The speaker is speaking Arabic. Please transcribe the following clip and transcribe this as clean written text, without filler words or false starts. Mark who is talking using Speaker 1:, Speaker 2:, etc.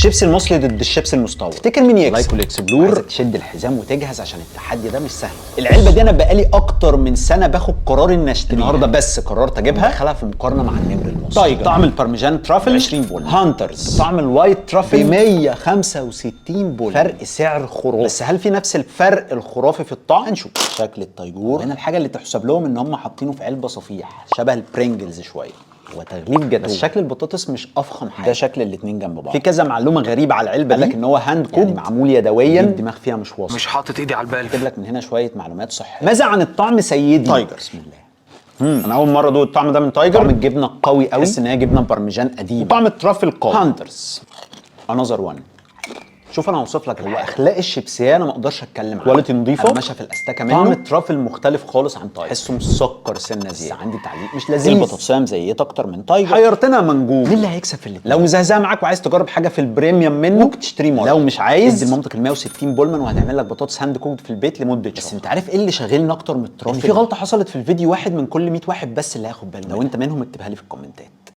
Speaker 1: الشيبسي المصري ضد الشيبسي المستورد، تفتكر مين يكسب؟
Speaker 2: لايكو الاكسبلور.
Speaker 1: عايزك تشد الحزام وتجهز عشان التحدي ده مش سهل. العلبه دي انا بقالي اكتر من سنه باخد قرار اني اشتريها، النهارده بس قررت اجيبها ادخلها في مقارنه مع النمر المصري. تايجر طعم البارميجان ترافل 20 بول، هانترز طعم الوايت ترافل ب 165 بول، فرق سعر خرافي. بس هل في نفس الفرق الخرافي في الطعم؟ هنشوف. شكل التيجور هنا الحاجه اللي تحسب لهم ان هم حاطينه في علبه صفيح شبه البرينجلز شويه وتغليف جاتوه، بس شكل البطاطس مش افخم حاجه. ده شكل الاثنين جنب بعض. في كذا معلومه غريبه على العلبه دي، قال لك ان هو هاند كود يعني معمول يدويا، الدماغ فيها مش واصل،
Speaker 2: مش حاطط ايدي على البال.
Speaker 1: كاتب لك من هنا شويه معلومات صحيه. ماذا عن الطعم سيدي؟ تايجر. بسم الله. انا اول مره ادوق الطعم ده من تايجر. طعم الجبنه قوي قوي، تحس ان هي جبنه بارميجان قديم، وطعم الترافل قوي. هانترز انذر وان. شوف انا هوصف لك هو اخلاق الشيبسيه انا ما اقدرش اتكلم عنها، كواليتي نظيفه، قرمشه في الاستاكه منه، طعم الترافل مختلف خالص عن تايجر، تحسه مسكر سنه زياده. عندي تعليق مش لذيذ، البطاطسيه مزيته اكتر من تايجر، حيرتنا منجوم. مين اللي هيكسب في الاثنين؟ لو مزهزاه معاك وعايز تجرب حاجه في البريميوم منه ممكن تشتريه مره، لو مش عايز ادي لمامتك ال 160 بولمان وهتعمل لك بطاطس هاند كوكد في البيت لمده شهر. بس انت عارف ايه اللي شاغلني اكتر من الترافل؟ في غلطه حصلت في الفيديو، واحد من كل 100 واحد بس اللي هياخد باله. لو انت منهم اكتبها لي في الكومنتات.